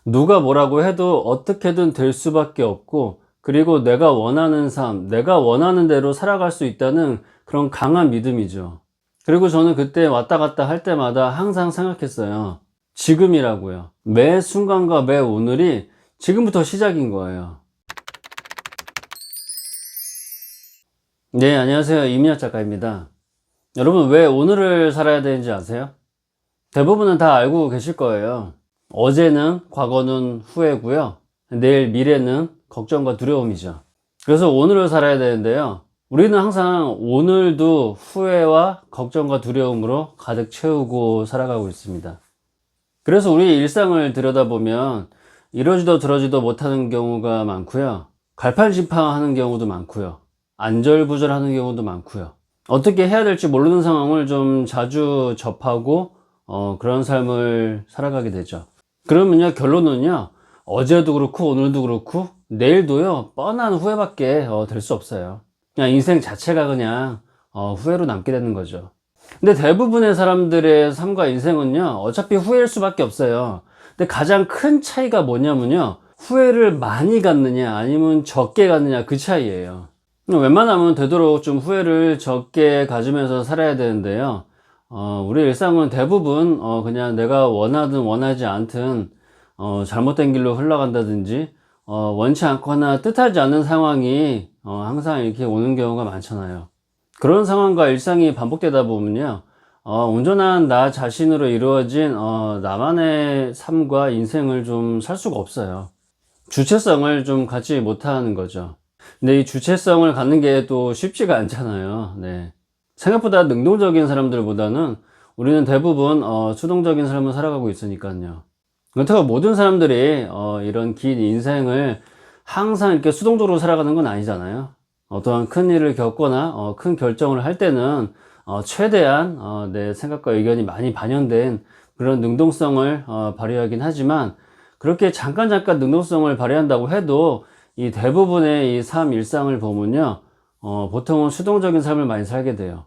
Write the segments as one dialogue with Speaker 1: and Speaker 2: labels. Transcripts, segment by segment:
Speaker 1: 누가 뭐라고 해도 어떻게든 될 수밖에 없고, 그리고 내가 원하는 삶, 내가 원하는 대로 살아갈 수 있다는 그런 강한 믿음이죠. 그리고 저는 그때 왔다 갔다 할 때마다 항상 생각했어요. 지금이라고요. 매 순간과 매 오늘이 지금부터 시작인 거예요. 네, 안녕하세요. 이민혁 작가입니다. 여러분, 왜 오늘을 살아야 되는지 아세요? 대부분은 다 알고 계실 거예요. 어제는, 과거는 후회고요. 내일 미래는 걱정과 두려움이죠. 그래서 오늘을 살아야 되는데요. 우리는 항상 오늘도 후회와 걱정과 두려움으로 가득 채우고 살아가고 있습니다. 그래서 우리 일상을 들여다보면 이러지도 저러지도 못하는 경우가 많고요. 갈팡질팡하는 경우도 많고요. 안절부절하는 경우도 많고요. 어떻게 해야 될지 모르는 상황을 좀 자주 접하고 그런 삶을 살아가게 되죠. 그러면요, 결론은요, 어제도 그렇고 오늘도 그렇고 내일도요, 뻔한 후회밖에 될 수 없어요. 그냥 인생 자체가 그냥 후회로 남게 되는 거죠. 근데 대부분의 사람들의 삶과 인생은요, 어차피 후회일 수밖에 없어요. 근데 가장 큰 차이가 뭐냐면요, 후회를 많이 갖느냐 아니면 적게 갖느냐, 그 차이예요. 웬만하면 되도록 좀 후회를 적게 가지면서 살아야 되는데요. 우리 일상은 대부분 그냥 내가 원하든 원하지 않든 잘못된 길로 흘러간다든지 원치 않거나 뜻하지 않는 상황이 항상 이렇게 오는 경우가 많잖아요. 그런 상황과 일상이 반복되다 보면요, 온전한 나 자신으로 이루어진 나만의 삶과 인생을 좀 살 수가 없어요. 주체성을 좀 갖지 못하는 거죠. 근데 이 주체성을 갖는 게 또 쉽지가 않잖아요. 네. 생각보다 능동적인 사람들보다는 우리는 대부분 수동적인 삶을 살아가고 있으니까요. 그렇다고 모든 사람들이 이런 긴 인생을 항상 이렇게 수동적으로 살아가는 건 아니잖아요. 어떠한 큰 일을 겪거나 큰 결정을 할 때는 최대한 내 생각과 의견이 많이 반영된 그런 능동성을 발휘하긴 하지만, 그렇게 잠깐 능동성을 발휘한다고 해도 이 대부분의 이 삶 일상을 보면요, 보통은 수동적인 삶을 많이 살게 돼요.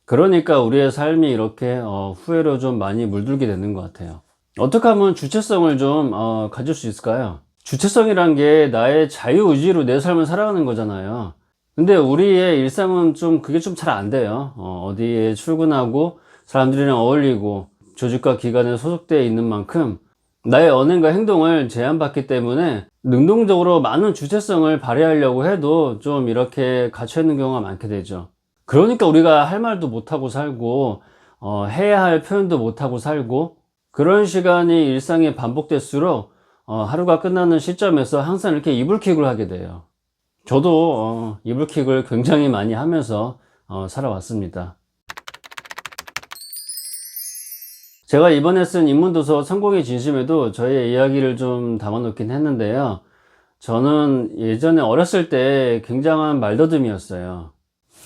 Speaker 1: 그러니까 우리의 삶이 이렇게 후회로 좀 많이 물들게 되는 것 같아요. 어떻게 하면 주체성을 좀 가질 수 있을까요? 주체성이란 게 나의 자유의지로 내 삶을 살아가는 거잖아요. 근데 우리의 일상은 좀 그게 좀 잘 안 돼요. 어디에 출근하고 사람들이랑 어울리고 조직과 기관에 소속되어 있는 만큼 나의 언행과 행동을 제한받기 때문에 능동적으로 많은 주체성을 발휘하려고 해도 좀 이렇게 갇혀있는 경우가 많게 되죠. 그러니까 우리가 할 말도 못하고 살고 해야 할 표현도 못하고 살고, 그런 시간이 일상에 반복될수록 하루가 끝나는 시점에서 항상 이렇게 이불킥을 하게 돼요. 저도 이불킥을 굉장히 많이 하면서 살아왔습니다. 제가 이번에 쓴 인문도서 성공의 진심에도 저의 이야기를 좀 담아놓긴 했는데요. 저는 예전에 어렸을 때 굉장한 말더듬이었어요.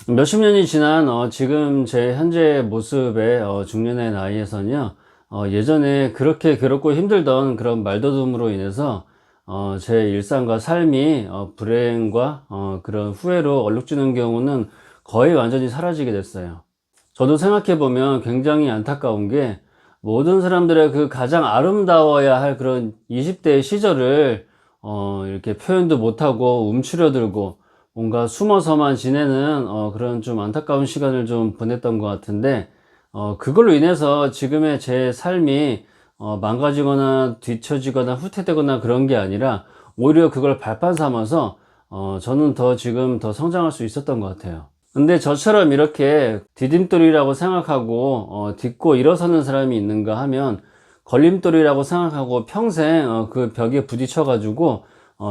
Speaker 1: 몇십 년이 지난 지금 제 현재 모습의 중년의 나이에서는요, 예전에 그렇게 괴롭고 힘들던 그런 말더듬으로 인해서 제 일상과 삶이 불행과 그런 후회로 얼룩지는 경우는 거의 완전히 사라지게 됐어요. 저도 생각해보면 굉장히 안타까운 게, 모든 사람들의 그 가장 아름다워야 할 그런 20대 시절을 이렇게 표현도 못하고 움츠려들고 뭔가 숨어서만 지내는 그런 좀 안타까운 시간을 좀 보냈던 것 같은데, 그걸로 인해서 지금의 제 삶이 망가지거나 뒤처지거나 후퇴되거나 그런 게 아니라 오히려 그걸 발판 삼아서 저는 지금 더 성장할 수 있었던 것 같아요. 근데 저처럼 이렇게 디딤돌이라고 생각하고 딛고 일어서는 사람이 있는가 하면, 걸림돌이라고 생각하고 평생 그 벽에 부딪혀 가지고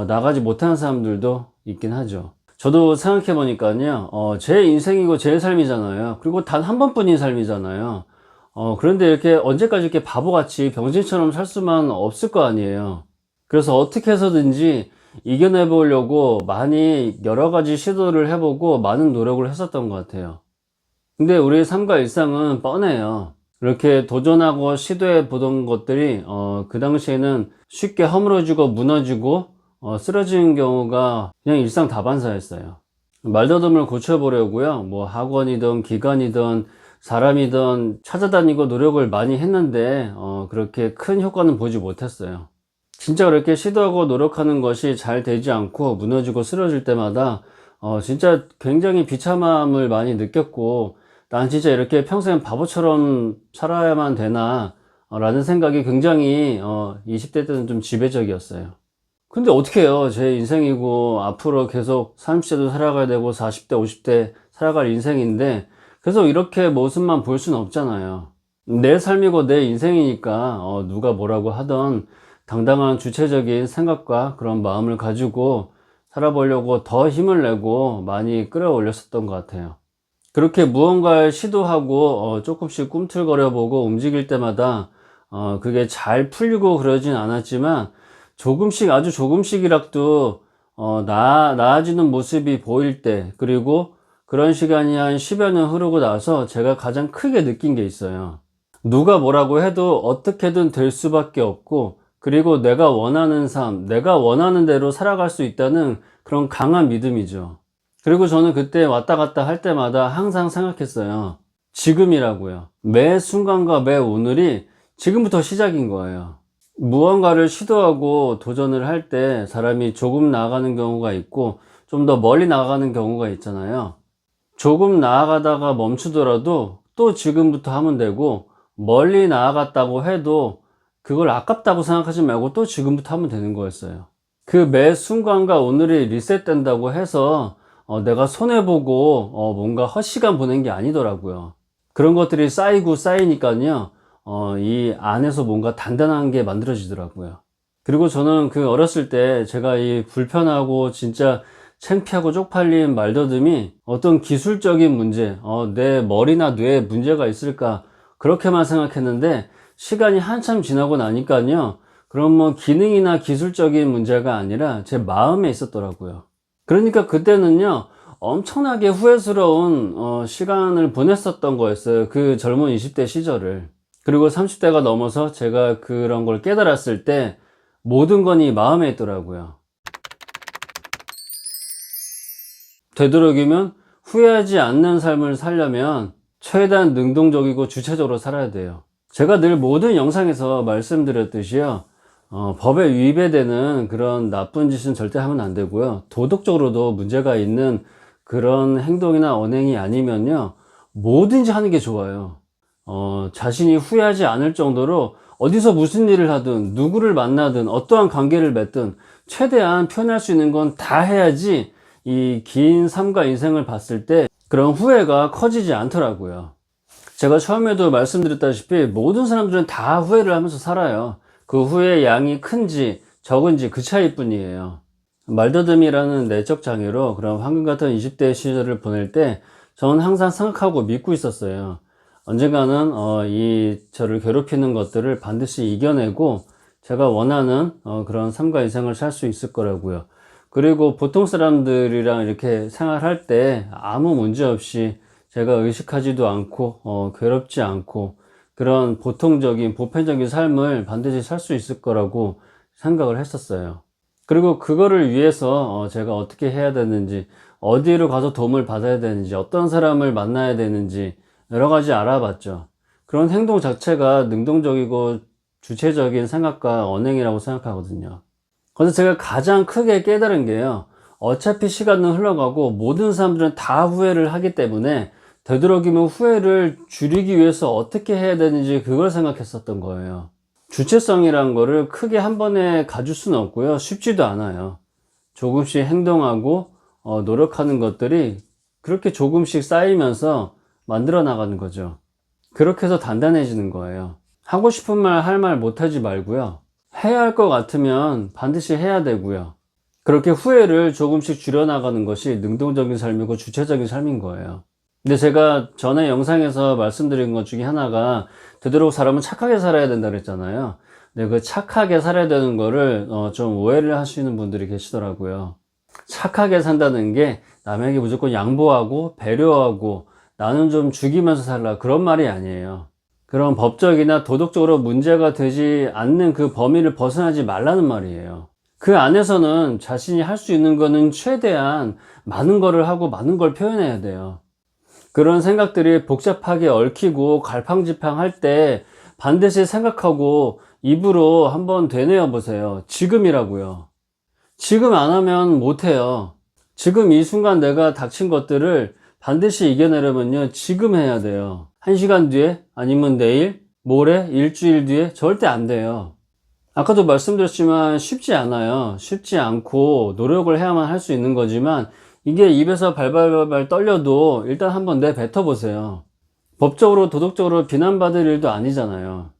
Speaker 1: 나가지 못하는 사람들도 있긴 하죠. 저도 생각해 보니까요, 제 인생이고 제 삶이잖아요. 그리고 단 한 번뿐인 삶이잖아요. 그런데 이렇게 언제까지 이렇게 바보같이 병신처럼 살 수만 없을 거 아니에요. 그래서 어떻게 해서든지 이겨내 보려고 많이 여러 가지 시도를 해보고 많은 노력을 했었던 것 같아요. 근데 우리의 삶과 일상은 뻔해요. 이렇게 도전하고 시도해 보던 것들이 그 당시에는 쉽게 허물어지고 무너지고 쓰러지는 경우가 그냥 일상 다반사였어요. 말더듬을 고쳐보려고요, 뭐 학원이든 기관이든 사람이든 찾아다니고 노력을 많이 했는데 그렇게 큰 효과는 보지 못했어요. 진짜 그렇게 시도하고 노력하는 것이 잘 되지 않고 무너지고 쓰러질 때마다 진짜 굉장히 비참함을 많이 느꼈고, 난 진짜 이렇게 평생 바보처럼 살아야만 되나 라는 생각이 굉장히 20대 때는 좀 지배적이었어요. 근데 어떻게 해요? 제 인생이고 앞으로 계속 30대도 살아가야 되고 40대 50대 살아갈 인생인데 계속 이렇게 모습만 볼 수는 없잖아요. 내 삶이고 내 인생이니까 누가 뭐라고 하던 당당한 주체적인 생각과 그런 마음을 가지고 살아보려고 더 힘을 내고 많이 끌어올렸었던 것 같아요. 그렇게 무언가를 시도하고 조금씩 꿈틀거려보고 움직일 때마다 그게 잘 풀리고 그러진 않았지만 조금씩, 아주 조금씩이라도 나아지는 모습이 보일 때, 그리고 그런 시간이 한 10여 년 흐르고 나서 제가 가장 크게 느낀 게 있어요. 누가 뭐라고 해도 어떻게든 될 수밖에 없고, 그리고 내가 원하는 삶, 내가 원하는 대로 살아갈 수 있다는 그런 강한 믿음이죠. 그리고 저는 그때 왔다 갔다 할 때마다 항상 생각했어요. 지금이라고요. 매 순간과 매 오늘이 지금부터 시작인 거예요. 무언가를 시도하고 도전을 할 때 사람이 조금 나아가는 경우가 있고 좀 더 멀리 나아가는 경우가 있잖아요. 조금 나아가다가 멈추더라도 또 지금부터 하면 되고, 멀리 나아갔다고 해도 그걸 아깝다고 생각하지 말고 또 지금부터 하면 되는 거였어요. 그 매 순간과 오늘이 리셋된다고 해서 내가 손해보고 뭔가 헛시간 보낸 게 아니더라고요. 그런 것들이 쌓이고 쌓이니까요, 이 안에서 뭔가 단단한 게 만들어지더라고요. 그리고 저는 그 어렸을 때 제가 이 불편하고 진짜 창피하고 쪽팔린 말더듬이 어떤 기술적인 문제, 내 머리나 뇌에 문제가 있을까, 그렇게만 생각했는데 시간이 한참 지나고 나니까요, 그런 뭐 기능이나 기술적인 문제가 아니라 제 마음에 있었더라고요. 그러니까 그때는요, 엄청나게 후회스러운 시간을 보냈었던 거였어요. 그 젊은 20대 시절을. 그리고 30대가 넘어서 제가 그런 걸 깨달았을 때 모든 건 이 마음에 있더라고요. 되도록이면 후회하지 않는 삶을 살려면 최대한 능동적이고 주체적으로 살아야 돼요. 제가 늘 모든 영상에서 말씀드렸듯이요, 법에 위배되는 그런 나쁜 짓은 절대 하면 안 되고요, 도덕적으로도 문제가 있는 그런 행동이나 언행이 아니면요, 뭐든지 하는 게 좋아요. 자신이 후회하지 않을 정도로 어디서 무슨 일을 하든 누구를 만나든 어떠한 관계를 맺든 최대한 표현할 수 있는 건 다 해야지 이 긴 삶과 인생을 봤을 때 그런 후회가 커지지 않더라고요. 제가 처음에도 말씀드렸다시피 모든 사람들은 다 후회를 하면서 살아요. 그 후회의 양이 큰지 적은지 그 차이일 뿐이에요. 말더듬이라는 내적 장애로 그런 황금 같은 20대 시절을 보낼 때 저는 항상 생각하고 믿고 있었어요. 언젠가는 이 저를 괴롭히는 것들을 반드시 이겨내고 제가 원하는 그런 삶과 인생을 살 수 있을 거라고요. 그리고 보통 사람들이랑 이렇게 생활할 때 아무 문제 없이 제가 의식하지도 않고 괴롭지 않고 그런 보통적인 보편적인 삶을 반드시 살 수 있을 거라고 생각을 했었어요. 그리고 그거를 위해서 제가 어떻게 해야 되는지, 어디로 가서 도움을 받아야 되는지, 어떤 사람을 만나야 되는지 여러 가지 알아봤죠. 그런 행동 자체가 능동적이고 주체적인 생각과 언행이라고 생각하거든요. 그래서 제가 가장 크게 깨달은 게요, 어차피 시간은 흘러가고 모든 사람들은 다 후회를 하기 때문에 되도록이면 후회를 줄이기 위해서 어떻게 해야 되는지 그걸 생각했었던 거예요. 주체성이란 거를 크게 한 번에 가질 수는 없고요, 쉽지도 않아요. 조금씩 행동하고 노력하는 것들이 그렇게 조금씩 쌓이면서 만들어 나가는 거죠. 그렇게 해서 단단해지는 거예요. 하고 싶은 말 할 말 못하지 말고요, 해야 할 것 같으면 반드시 해야 되고요, 그렇게 후회를 조금씩 줄여나가는 것이 능동적인 삶이고 주체적인 삶인 거예요. 근데 제가 전에 영상에서 말씀드린 것 중에 하나가 되도록 사람은 착하게 살아야 된다 그랬잖아요. 근데 그 착하게 살아야 되는 거를 좀 오해를 하시는 분들이 계시더라고요. 착하게 산다는 게 남에게 무조건 양보하고 배려하고 나는 좀 죽이면서 살라, 그런 말이 아니에요. 그런 법적이나 도덕적으로 문제가 되지 않는 그 범위를 벗어나지 말라는 말이에요. 그 안에서는 자신이 할 수 있는 거는 최대한 많은 거를 하고 많은 걸 표현해야 돼요. 그런 생각들이 복잡하게 얽히고 갈팡질팡할 때 반드시 생각하고 입으로 한번 되뇌어 보세요. 지금이라고요. 지금 안 하면 못해요. 지금 이 순간 내가 닥친 것들을 반드시 이겨내려면요, 지금 해야 돼요. 1시간 뒤에, 아니면 내일, 모레, 일주일 뒤에 절대 안 돼요. 아까도 말씀드렸지만 쉽지 않아요. 쉽지 않고 노력을 해야만 할 수 있는 거지만, 이게 입에서 발발발 떨려도 일단 한번 내뱉어 보세요. 법적으로 도덕적으로 비난받을 일도 아니잖아요.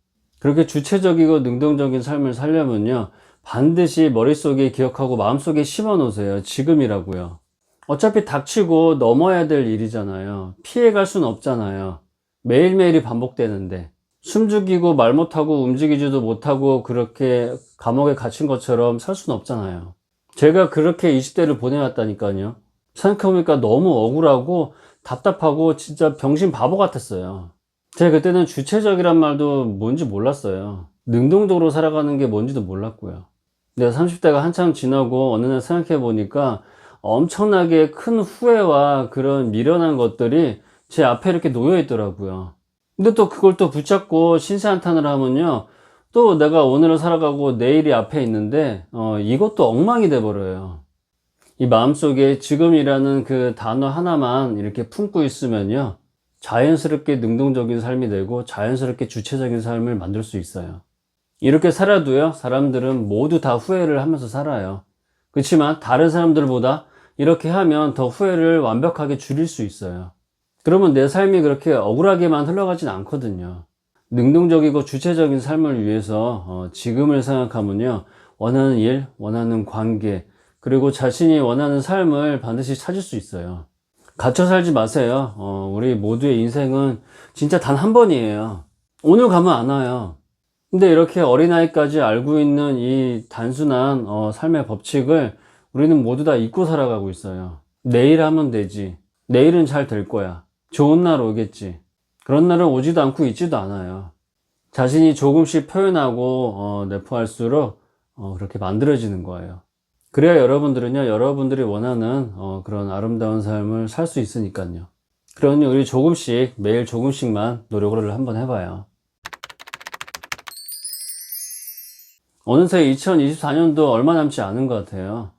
Speaker 1: 그렇게 주체적이고 능동적인 삶을 살려면요, 반드시 머릿속에 기억하고 마음속에 심어 놓으세요. 지금이라고요. 어차피 닥치고 넘어야 될 일이잖아요. 피해갈 순 없잖아요. 매일매일이 반복되는데, 숨죽이고 말 못하고 움직이지도 못하고 그렇게 감옥에 갇힌 것처럼 살 순 없잖아요. 제가 그렇게 20대를 보내왔다니까요. 생각해보니까 너무 억울하고 답답하고 진짜 병신 바보 같았어요. 제가 그때는 주체적이란 말도 뭔지 몰랐어요. 능동적으로 살아가는 게 뭔지도 몰랐고요. 내가 30대가 한참 지나고 어느 날 생각해보니까 엄청나게 큰 후회와 그런 미련한 것들이 제 앞에 이렇게 놓여 있더라고요. 근데 또 그걸 또 붙잡고 신세한탄을 하면요, 또 내가 오늘을 살아가고 내일이 앞에 있는데 이것도 엉망이 돼 버려요. 이 마음속에 지금이라는 그 단어 하나만 이렇게 품고 있으면요, 자연스럽게 능동적인 삶이 되고 자연스럽게 주체적인 삶을 만들 수 있어요. 이렇게 살아도요, 사람들은 모두 다 후회를 하면서 살아요. 그렇지만 다른 사람들보다 이렇게 하면 더 후회를 완벽하게 줄일 수 있어요. 그러면 내 삶이 그렇게 억울하게만 흘러가진 않거든요. 능동적이고 주체적인 삶을 위해서 지금을 생각하면요, 원하는 일, 원하는 관계, 그리고 자신이 원하는 삶을 반드시 찾을 수 있어요. 갇혀 살지 마세요. 우리 모두의 인생은 진짜 단 한 번이에요. 오늘 가면 안 와요. 근데 이렇게 어린아이까지 알고 있는 이 단순한 삶의 법칙을 우리는 모두 다 잊고 살아가고 있어요. 내일 하면 되지. 내일은 잘 될 거야. 좋은 날 오겠지. 그런 날은 오지도 않고 있지도 않아요. 자신이 조금씩 표현하고 내포할수록 그렇게 만들어지는 거예요. 그래야 여러분들은요, 여러분들이 원하는 그런 아름다운 삶을 살 수 있으니까요. 그러니 우리 조금씩, 매일 조금씩만 노력을 한번 해봐요. 어느새 2024년도 얼마 남지 않은 것 같아요.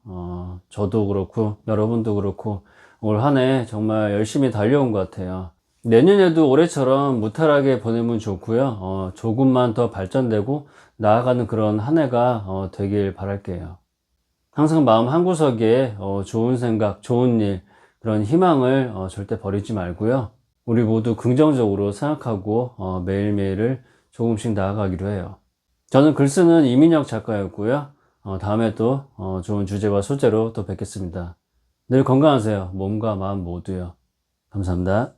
Speaker 1: 저도 그렇고 여러분도 그렇고 올 한 해 정말 열심히 달려온 것 같아요. 내년에도 올해처럼 무탈하게 보내면 좋고요. 조금만 더 발전되고 나아가는 그런 한 해가 되길 바랄게요. 항상 마음 한구석에 좋은 생각, 좋은 일, 그런 희망을 절대 버리지 말고요. 우리 모두 긍정적으로 생각하고 매일매일을 조금씩 나아가기로 해요. 저는 글 쓰는 이민혁 작가였고요. 다음에 또 좋은 주제와 소재로 또 뵙겠습니다. 늘 건강하세요. 몸과 마음 모두요. 감사합니다.